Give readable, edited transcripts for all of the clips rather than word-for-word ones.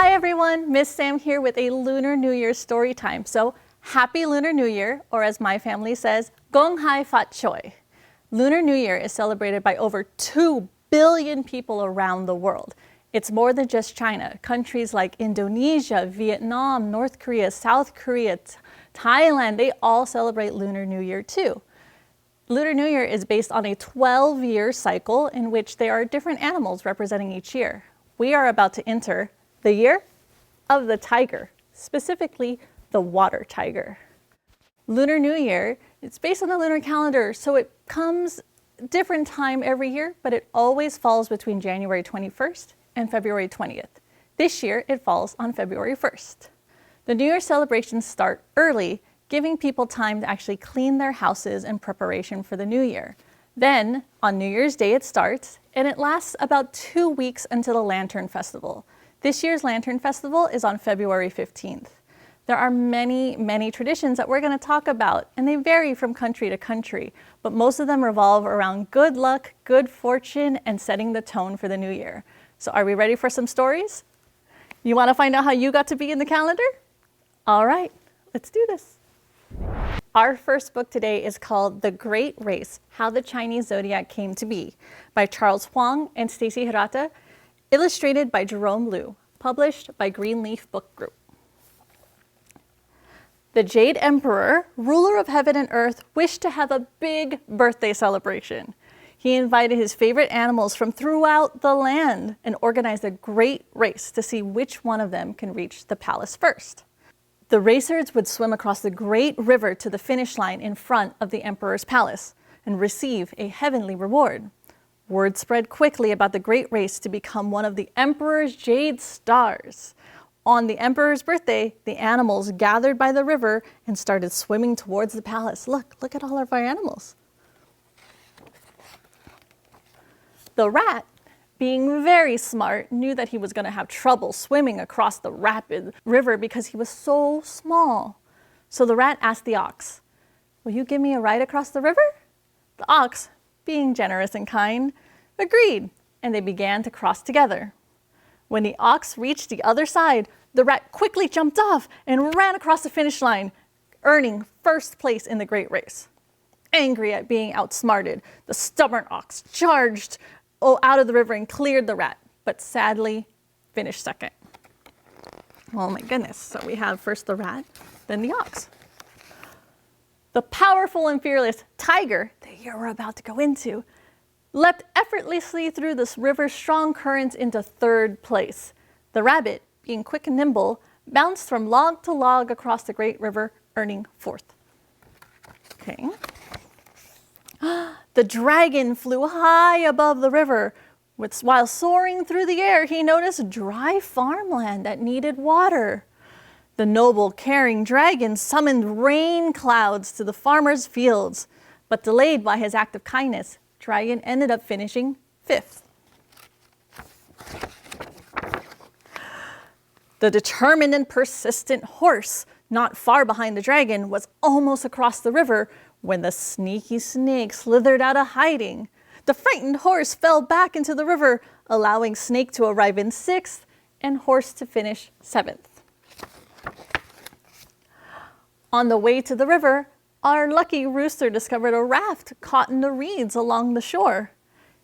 Hi everyone, Miss Sam here with a Lunar New Year story time. So happy Lunar New Year, or as my family says, Gong Hai Fat Choi. Lunar New Year is celebrated by over 2 billion people around the world. It's more than just China. Countries like Indonesia, Vietnam, North Korea, South Korea, Thailand, they all celebrate Lunar New Year too. Lunar New Year is based on a 12-year cycle in which there are different animals representing each year. We are about to enter the year of the tiger, specifically the water tiger. Lunar New Year, it's based on the lunar calendar, so it comes different time every year, but it always falls between January 21st and February 20th. This year, it falls on February 1st. The New Year celebrations start early, giving people time to actually clean their houses in preparation for the New Year. Then, on New Year's Day, it starts, and it lasts about 2 weeks until the Lantern Festival. This year's Lantern Festival is on February 15th. There are many traditions that we're going to talk about, and they vary from country to country, but most of them revolve around good luck, good fortune, and setting the tone for the new year. So are we ready for some stories? You want to find out how you got to be in the calendar? All right, let's do this. Our first book today is called The Great Race, How the Chinese Zodiac Came to Be by Charles Huang and Stacy Hirata, illustrated by Jerome Liu, published by Greenleaf Book Group. The Jade Emperor, ruler of heaven and earth, wished to have a big birthday celebration. He invited his favorite animals from throughout the land and organized a great race to see which one of them can reach the palace first. The racers would swim across the great river to the finish line in front of the emperor's palace and receive a heavenly reward. Word spread quickly about the great race to become one of the emperor's jade stars. On the emperor's birthday, the animals gathered by the river and started swimming towards the palace. Look at all of our animals. The rat, being very smart, knew that he was going to have trouble swimming across the rapid river because he was so small. So the rat asked the ox, "Will you give me a ride across the river?" The ox, being generous and kind, agreed, and they began to cross together. When the ox reached the other side, the rat quickly jumped off and ran across the finish line, earning first place in the great race. Angry at being outsmarted, the stubborn ox charged out of the river and cleared the rat, but sadly finished second. Oh my goodness, so we have first the rat, then the ox. The powerful and fearless tiger, the year we're about to go into, leapt effortlessly through this river's strong currents into third place. The rabbit, being quick and nimble, bounced from log to log across the great river, earning fourth. Okay. The dragon flew high above the river. While soaring through the air, he noticed dry farmland that needed water. The noble, caring dragon summoned rain clouds to the farmers' fields, but delayed by his act of kindness, Dragon ended up finishing fifth. The determined and persistent horse, not far behind the dragon, was almost across the river when the sneaky snake slithered out of hiding. The frightened horse fell back into the river, allowing Snake to arrive in sixth and Horse to finish seventh. On the way to the river, our lucky rooster discovered a raft caught in the reeds along the shore.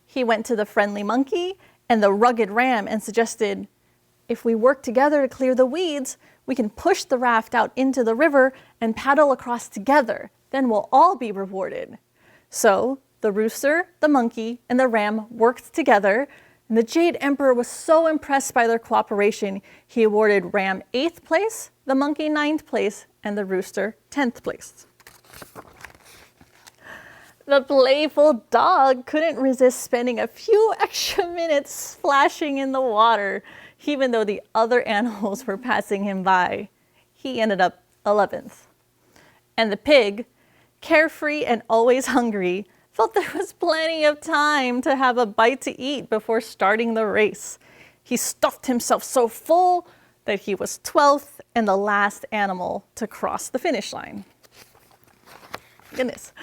He went to the friendly monkey and the rugged ram and suggested, "If we work together to clear the weeds, we can push the raft out into the river and paddle across together. Then we'll all be rewarded." So the rooster, the monkey, and the ram worked together, and the Jade Emperor was so impressed by their cooperation, he awarded Ram 8th place, the monkey 9th place, and the rooster 10th place. The playful dog couldn't resist spending a few extra minutes splashing in the water, even though the other animals were passing him by. He ended up 11th. And the pig, carefree and always hungry, felt there was plenty of time to have a bite to eat before starting the race. He stuffed himself so full that he was 12th and the last animal to cross the finish line. Goodness.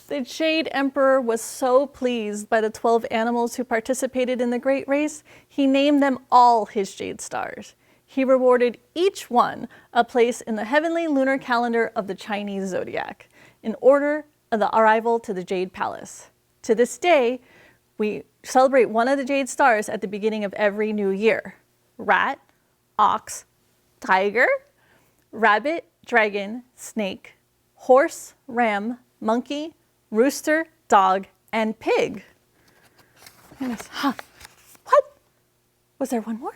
The Jade Emperor was so pleased by the 12 animals who participated in the great race, he named them all his Jade Stars. He rewarded each one a place in the heavenly lunar calendar of the Chinese zodiac in order of the arrival to the Jade Palace. To this day, we celebrate one of the jade stars at the beginning of every new year. Rat, ox, tiger, rabbit, dragon, snake, horse, ram, monkey, rooster, dog, and pig. Huh. What? Was there one more?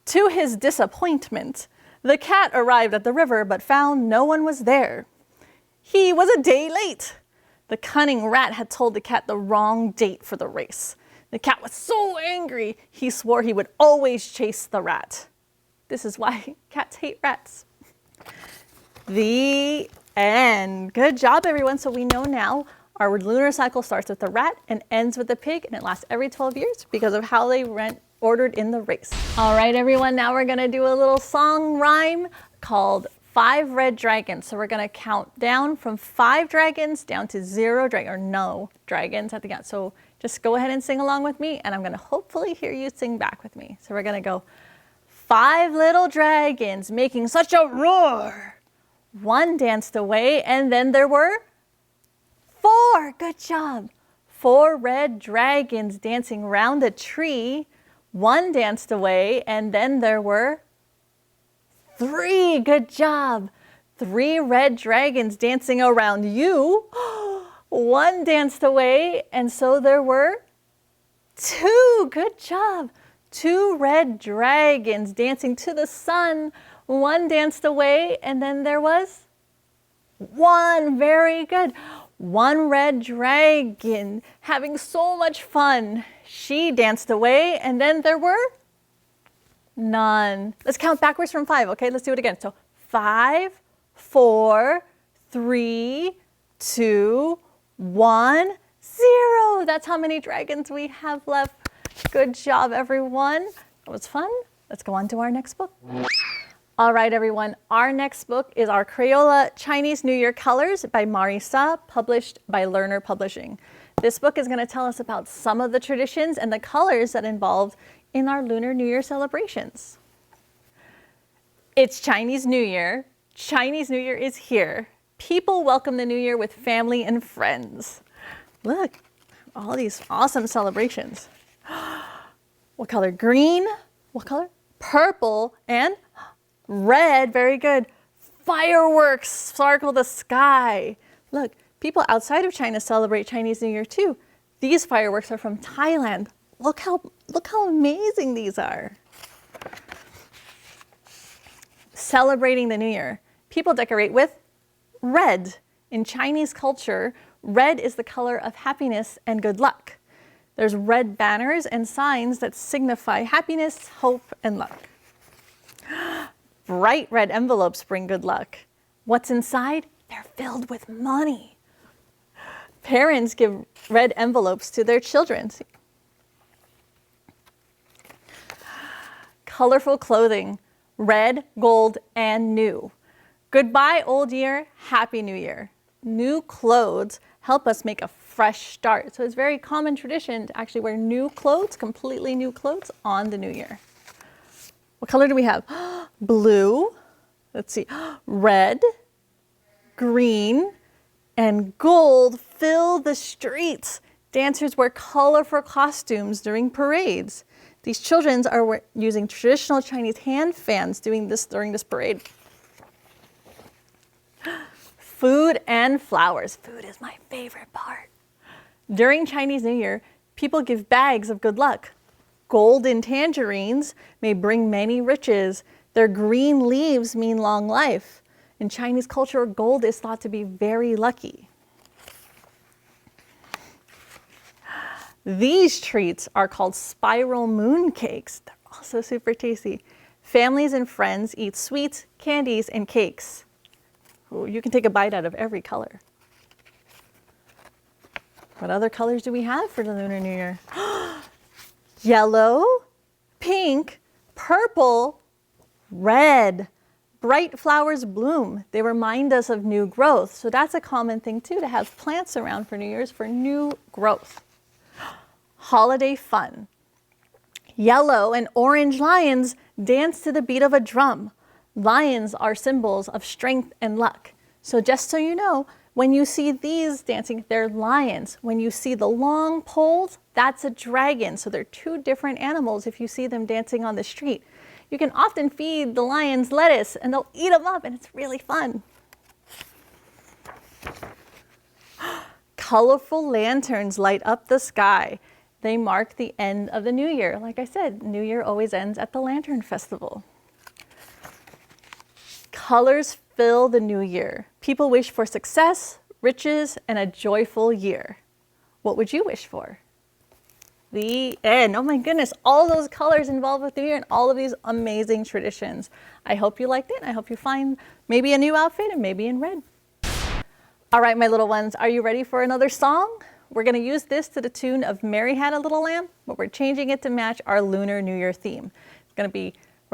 To his disappointment, the cat arrived at the river but found no one was there. He was a day late. The cunning rat had told the cat the wrong date for the race. The cat was so angry, he swore he would always chase the rat. This is why cats hate rats. The end. Good job, everyone. So we know now our lunar cycle starts with the rat and ends with the pig, and it lasts every 12 years because of how they ordered in the race. All right, everyone, now we're gonna do a little song rhyme called 5 Red Dragons. So we're gonna count down from 5 dragons down to 0 or no dragons at the end. So just go ahead and sing along with me, and I'm gonna hopefully hear you sing back with me. So we're gonna go 5 little dragons making such a roar. 1 danced away, and then there were 4. Good job. 4 red dragons dancing round a tree. 1 danced away, and then there were 3. Good job. 3 red dragons dancing around you. 1 danced away, and so there were 2. Good job. 2 red dragons dancing to the sun. 1 danced away, and then there was 1. Very good. 1 red dragon having so much fun. She danced away, and then there were none. Let's count backwards from 5, okay? Let's do it again. So 5, 4, 3, 2, 1, 0. That's how many dragons we have left. Good job, everyone. That was fun. Let's go on to our next book. All right, everyone. Our next book is our Crayola Chinese New Year Colors by Marisa, published by Learner Publishing. This book is going to tell us about some of the traditions and the colors that involved in our Lunar New Year celebrations. It's Chinese New Year. Chinese New Year is here. People welcome the New Year with family and friends. Look, all these awesome celebrations. What color? Green. What color? Purple and red. Very good. Fireworks sparkle the sky. Look, people outside of China celebrate Chinese New Year too. These fireworks are from Thailand. Look how amazing these are. Celebrating the New Year. People decorate with red. In Chinese culture, red is the color of happiness and good luck. There's red banners and signs that signify happiness, hope, and luck. Bright red envelopes bring good luck. What's inside? They're filled with money. Parents give red envelopes to their children. Colorful clothing, red, gold, and new. Goodbye, old year, happy new year. New clothes help us make a fresh start. So it's a very common tradition to actually wear new clothes, completely new clothes on the new year. What color do we have? Blue, let's see, red, green, and gold fill the streets. Dancers wear colorful costumes during parades. These children are using traditional Chinese hand fans during this parade. Food and flowers. Food is my favorite part. During Chinese New Year, people give bags of good luck. Golden tangerines may bring many riches. Their green leaves mean long life. In Chinese culture, gold is thought to be very lucky. These treats are called spiral moon cakes. They're also super tasty. Families and friends eat sweets, candies, and cakes. Ooh, you can take a bite out of every color. What other colors do we have for the Lunar New Year? Yellow, pink, purple, red. Bright flowers bloom. They remind us of new growth. So that's a common thing too, to have plants around for New Year's for new growth. Holiday fun. Yellow and orange lions dance to the beat of a drum. Lions are symbols of strength and luck. So just so you know, when you see these dancing, they're lions. When you see the long poles, that's a dragon. So they're two different animals if you see them dancing on the street. You can often feed the lions lettuce and they'll eat them up, and it's really fun. Colorful lanterns light up the sky. They mark the end of the new year. Like I said, New Year always ends at the Lantern Festival. Colors fill the new year. People wish for success, riches, and a joyful year. What would you wish for? The end. Oh my goodness, all those colors involved with New Year and all of these amazing traditions. I hope you liked it. I hope you find maybe a new outfit and maybe in red. All right, my little ones, are you ready for another song? We're going to use this to the tune of Mary Had a Little Lamb, but we're changing it to match our Lunar New Year theme. We're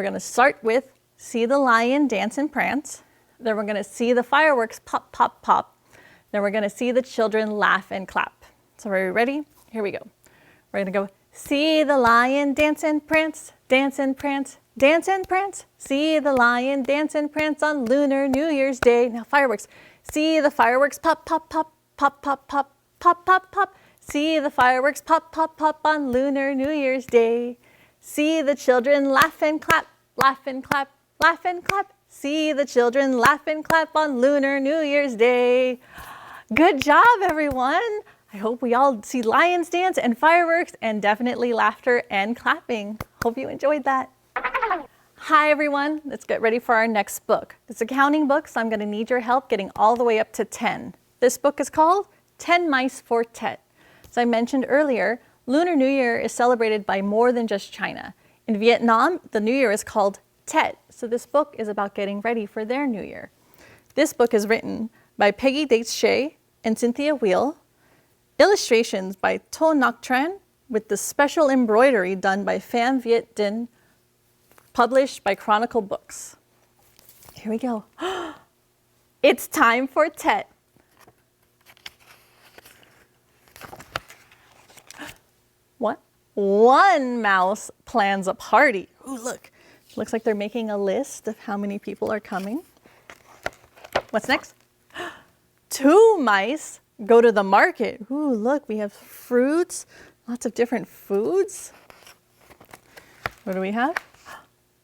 going to start with See the Lion Dance and Prance. Then we're going to see the fireworks pop, pop, pop. Then we're going to see the children laugh and clap. So are you ready? Here we go. We're going to go, see the lion dance and prance, dance and prance, dance and prance. See the lion dance and prance on Lunar New Year's Day. Now fireworks. See the fireworks pop, pop, pop, pop, pop, pop, pop, pop, pop. See the fireworks pop, pop, pop on Lunar New Year's Day. See the children laugh and clap, laugh and clap, laugh and clap. See the children laugh and clap on Lunar New Year's Day. Good job, everyone. I hope we all see lions dance and fireworks and definitely laughter and clapping. Hope you enjoyed that. Hi, everyone. Let's get ready for our next book. It's a counting book, so I'm going to need your help getting all the way up to 10. This book is called 10 Mice for Tet. As I mentioned earlier, Lunar New Year is celebrated by more than just China. In Vietnam, the New Year is called Tet, so this book is about getting ready for their New Year. This book is written by Peggy Dates Shea and Cynthia Wheel. Illustrations by To Ngoc Tran with the special embroidery done by Pham Viet Din, published by Chronicle Books. Here we go. It's time for Tet. What? One mouse plans a party. Ooh, look. Looks like they're making a list of how many people are coming. What's next? Two mice go to the market. Ooh, look, we have fruits, lots of different foods. What do we have?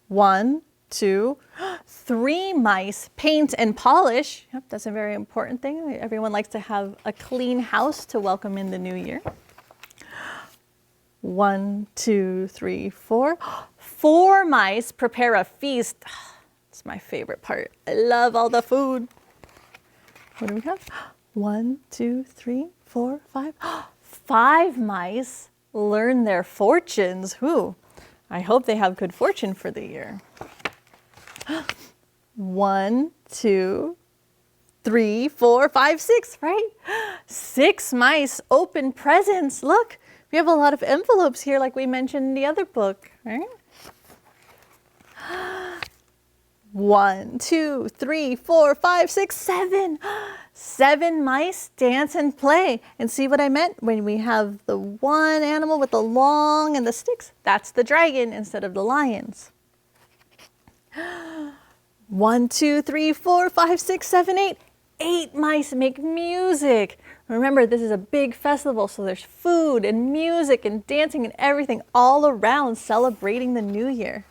1, 2, 3 mice paint and polish. Yep, that's a very important thing. Everyone likes to have a clean house to welcome in the new year. 1, 2, 3, 4. 4 mice prepare a feast. It's my favorite part. I love all the food. What do we have? 1, 2, 3, 4, 5. 5 mice learn their fortunes. Ooh, I hope they have good fortune for the year. 1, 2, 3, 4, 5, 6, right? 6 mice open presents. Look, we have a lot of envelopes here like we mentioned in the other book, right? 1, 2, 3, 4, 5, 6, 7. 7 mice dance and play. And see what I meant? When we have the one animal with the long and the sticks, that's the dragon instead of the lions. 1, 2, 3, 4, 5, 6, 7, 8. 8 mice make music. Remember, this is a big festival, so there's food and music and dancing and everything all around celebrating the new year.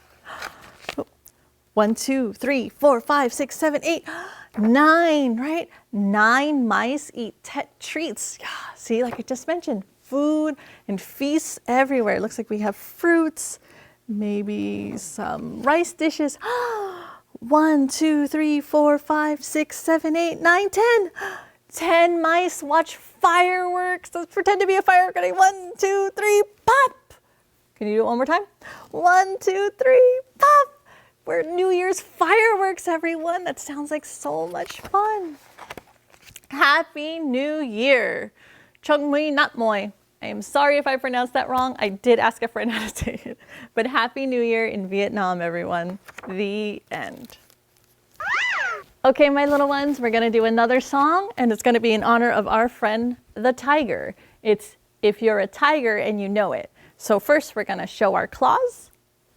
1, 2, 3, 4, 5, 6, 7, 8, 9, right? 9 mice eat Tet treats. Yeah, see, like I just mentioned, food and feasts everywhere. It looks like we have fruits, maybe some rice dishes. 1, 2, 3, 4, 5, 6, 7, 8, 9, 10. 10 mice watch fireworks. Let's pretend to be a firework. 1, 2, 3, pop. Can you do it one more time? 1, 2, 3, pop. We're New Year's fireworks, everyone. That sounds like so much fun. Happy New Year. Chung Mui Nat Moi. I am sorry if I pronounced that wrong. I did ask a friend how to say it. But Happy New Year in Vietnam, everyone. The end. Okay, my little ones, we're going to do another song, and it's going to be in honor of our friend, the tiger. It's If You're a Tiger and You Know It. So first, we're going to show our claws.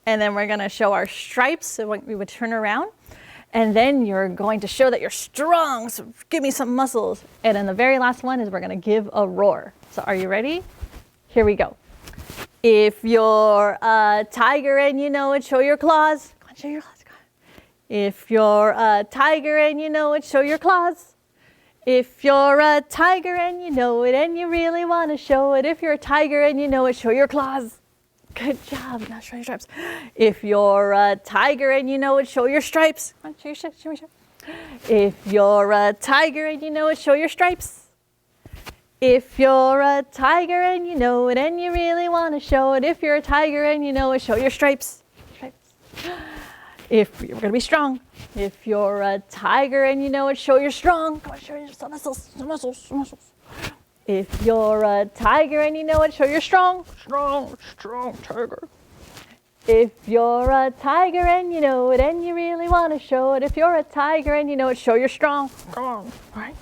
and then we're going to show our stripes. So we would turn around, and then you're going to show that you're strong. So give me some muscles. And then the very last one is we're going to give a roar. So are you ready? Here we go. If you're a tiger and you know it, show your claws. Come on, show your claws. Come on. If you're a tiger and you know it, show your claws. If you're a tiger and you know it and you really want to show it, if you're a tiger and you know it, show your claws. Good job. Now show your stripes. If you're a tiger and you know it, show your stripes. Come on, show your stripes, show your stripes. If you're a tiger and you know it, show your stripes. If you're a tiger and you know it and you really want to show it, if you're a tiger and you know it, show your stripes. Stripes. If you're going to be strong. If you're a tiger and you know it, show you're strong. Come on, show your muscles, muscles, muscles. If you're a tiger and you know it, show you're strong. Strong, strong tiger. If you're a tiger and you know it and you really want to show it, if you're a tiger and you know it, show you're strong. Come on. All right.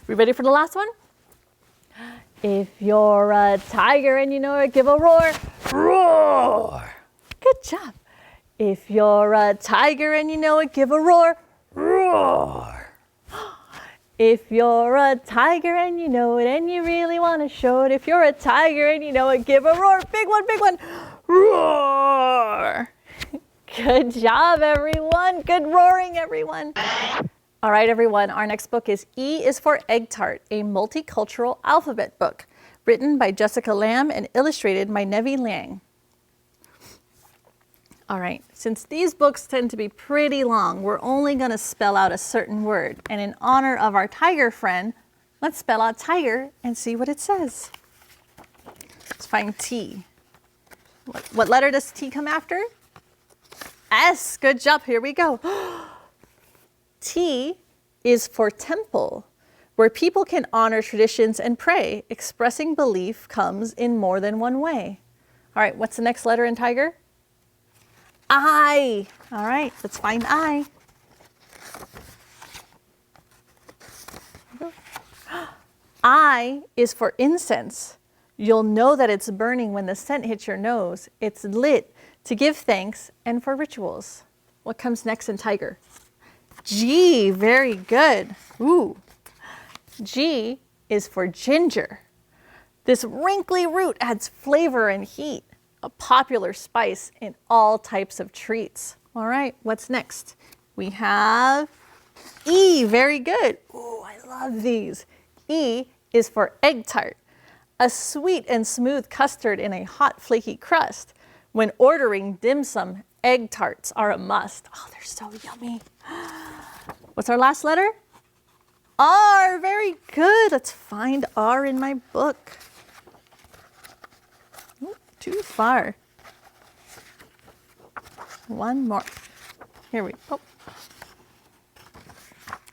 We ready for the last one? If you're a tiger and you know it, give a roar. Roar. Good job. If you're a tiger and you know it, give a roar. Roar. If you're a tiger and you know it and you really want to show it, if you're a tiger and you know it, give a roar. Big one, big one. Roar. Good job, everyone. Good roaring, everyone. All right, everyone, our next book is E is for Egg Tart, a multicultural alphabet book, written by Jessica Lamb and illustrated by Nevi Liang. All right, since these books tend to be pretty long, we're only going to spell out a certain word. And in honor of our tiger friend, let's spell out tiger and see what it says. Let's find T. What letter does T come after? S. Good job. Here we go. T is for temple, where people can honor traditions and pray. Expressing belief comes in more than one way. All right, what's the next letter in tiger? I. All right, let's find I. I is for incense. You'll know that it's burning when the scent hits your nose. It's lit to give thanks and for rituals. What comes next in tiger? G, very good. Ooh. G is for ginger. This wrinkly root adds flavor and heat, a popular spice in all types of treats. All right, what's next? We have E, very good. Ooh, I love these. E is for egg tart, a sweet and smooth custard in a hot flaky crust. When ordering dim sum, egg tarts are a must. Oh, they're so yummy. What's our last letter? R, very good. Let's find R in my book. Ooh, too far. One more. Here we go.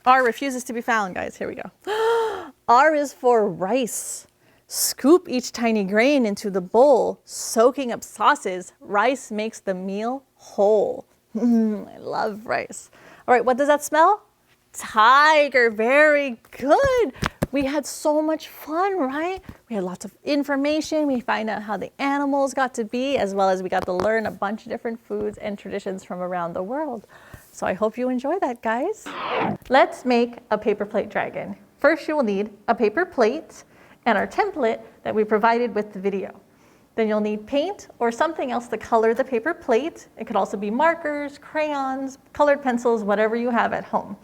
R refuses to be found, guys. Here we go. R is for rice. Scoop each tiny grain into the bowl, soaking up sauces. Rice makes the meal whole. I love rice. All right, what does that smell? Tiger, very good. We had so much fun, right? We had lots of information. We find out how the animals got to be, as well as we got to learn a bunch of different foods and traditions from around the world. So I hope you enjoy that, guys. Let's make a paper plate dragon. First, you will need a paper plate and our template that we provided with the video. Then you'll need paint or something else to color the paper plate. It could also be markers, crayons, colored pencils, whatever you have at home.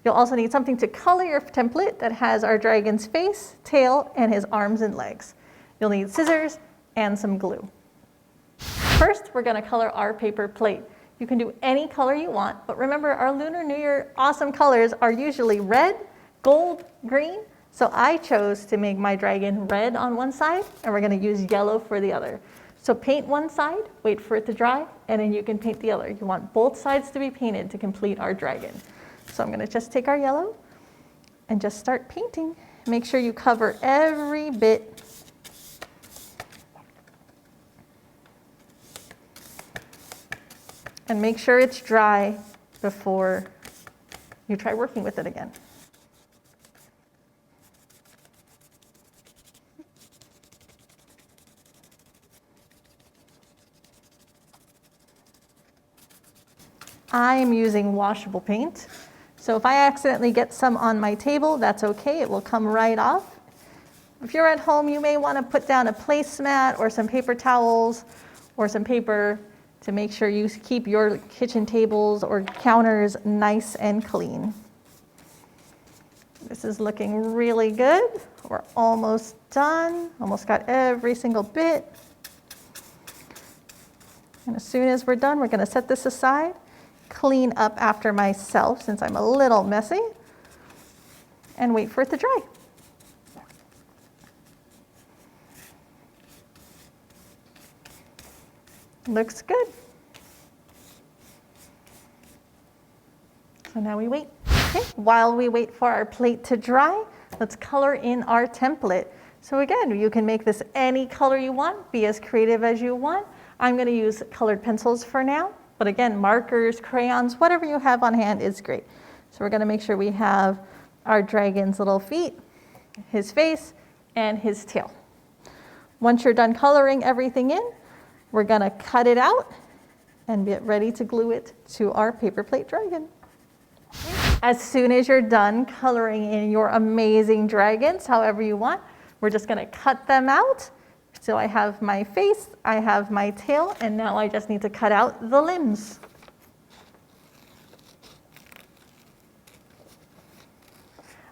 You'll also need something to color your template that has our dragon's face, tail, and his arms and legs. You'll need scissors and some glue. First, we're going to color our paper plate. You can do any color you want, but remember our Lunar New Year awesome colors are usually red, gold, green. So I chose to make my dragon red on one side, and we're going to use yellow for the other. So paint one side, wait for it to dry, and then you can paint the other. You want both sides to be painted to complete our dragon. So I'm going to just take our yellow and just start painting. Make sure you cover every bit. And make sure it's dry before you try working with it again. I'm using washable paint. So if I accidentally get some on my table, that's okay, it will come right off. If you're at home, you may want to put down a placemat or some paper towels or some paper to make sure you keep your kitchen tables or counters nice and clean. This is looking really good. We're almost done, almost got every single bit. And as soon as we're done, we're going to set this aside, clean up after myself since I'm a little messy, and wait for it to dry. Looks good. So now we wait. Okay, while we wait for our plate to dry, let's color in our template. So again, you can make this any color you want, be as creative as you want. I'm going to use colored pencils for now, but again, markers, crayons, whatever you have on hand is great. So we're going to make sure we have our dragon's little feet, his face, and his tail. Once you're done coloring everything in, we're going to cut it out and get ready to glue it to our paper plate dragon. As soon as you're done coloring in your amazing dragons, however you want, we're just going to cut them out. So I have my face, I have my tail, and now I just need to cut out the limbs.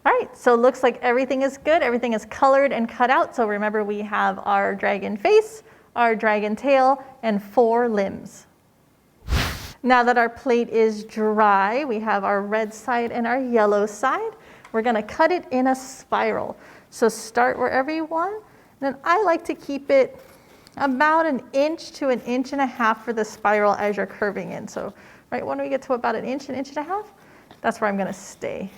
All right, so it looks like everything is good. Everything is colored and cut out. So remember, we have our dragon face, our dragon tail, and 4 limbs. Now that our plate is dry, we have our red side and our yellow side. We're going to cut it in a spiral. So start wherever you want. Then I like to keep it about 1 inch to 1.5 inches for the spiral as you're curving in. So right when we get to about 1 inch, 1.5 inches, that's where I'm going to stay.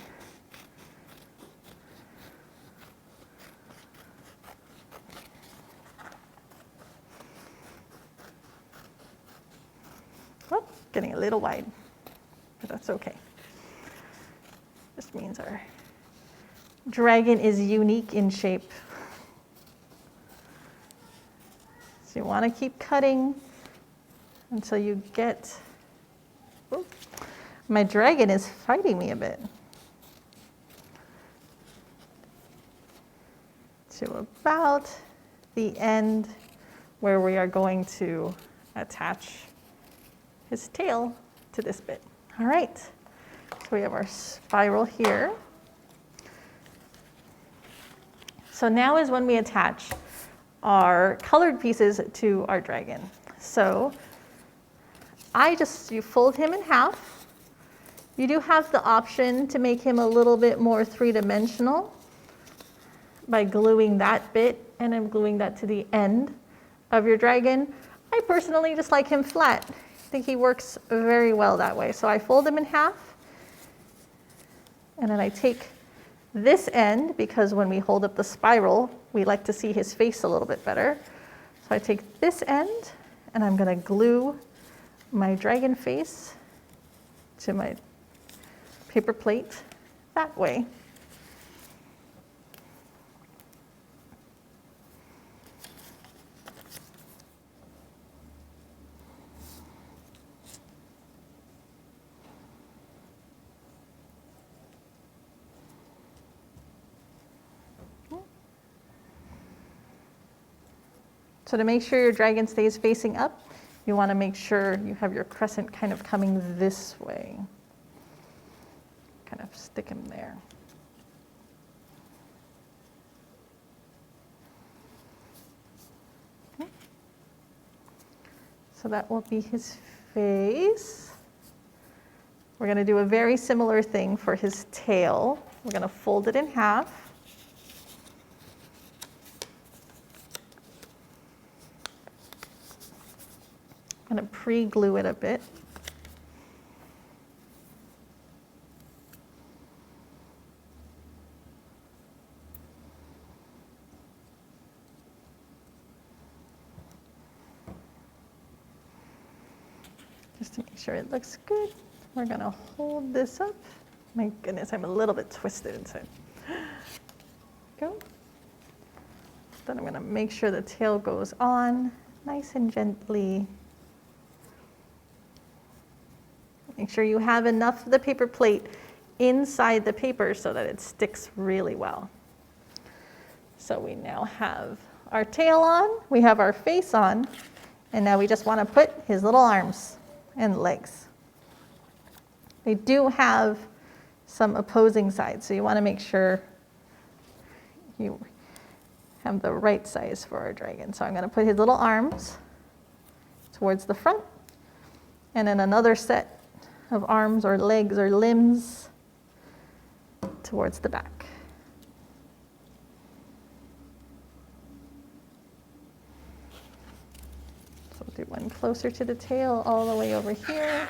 Oh, getting a little wide, but that's okay. This means our dragon is unique in shape. So you want to keep cutting until you get, oh, my dragon is fighting me a bit. To about the end where we are going to attach his tail to this bit. All right, so we have our spiral here. So now is when we attach our colored pieces to our dragon. So you fold him in half. You do have the option to make him a little bit more 3-dimensional by gluing that bit and then gluing that to the end of your dragon. I personally just like him flat. I think he works very well that way. So I fold him in half, and then I take this end, because when we hold up the spiral, we like to see his face a little bit better. So I take this end, and I'm going to glue my dragon face to my paper plate that way. So to make sure your dragon stays facing up, you want to make sure you have your crescent kind of coming this way. Kind of stick him there. Okay. So that will be his face. We're going to do a very similar thing for his tail. We're going to fold it in half. I'm going to pre-glue it a bit. Just to make sure it looks good. We're going to hold this up. My goodness, I'm a little bit twisted inside. Go. Then I'm going to make sure the tail goes on nice and gently. Make sure you have enough of the paper plate inside the paper so that it sticks really well. So we now have our tail on, we have our face on, and now we just want to put his little arms and legs. They do have some opposing sides, so you want to make sure you have the right size for our dragon. So I'm going to put his little arms towards the front, and then another set of arms or legs or limbs towards the back. So we'll do one closer to the tail all the way over here.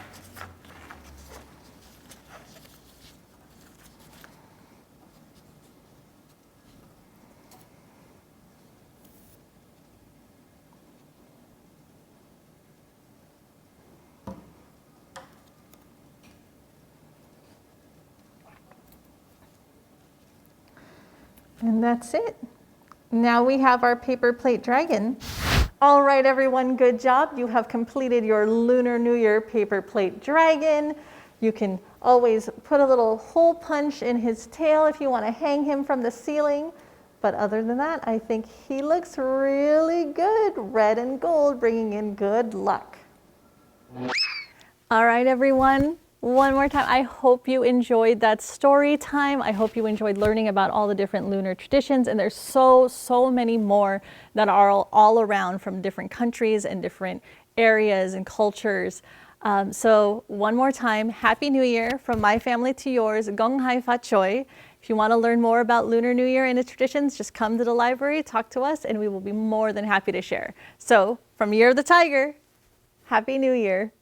And that's it. Now we have our paper plate dragon. All right, everyone, good job. You have completed your Lunar New Year paper plate dragon. You can always put a little hole punch in his tail if you want to hang him from the ceiling. But other than that, I think he looks really good. Red and gold, bringing in good luck. All right, everyone. One more time, I hope you enjoyed that story time. I hope you enjoyed learning about all the different lunar traditions, and there's so many more that are all around from different countries and different areas and cultures. So one more time, Happy New Year from my family to yours. Gong Hai Fat Choi. If you want to learn more about Lunar New Year and its traditions, just come to the library, talk to us, and we will be more than happy to share. So from Year of the Tiger, Happy New Year.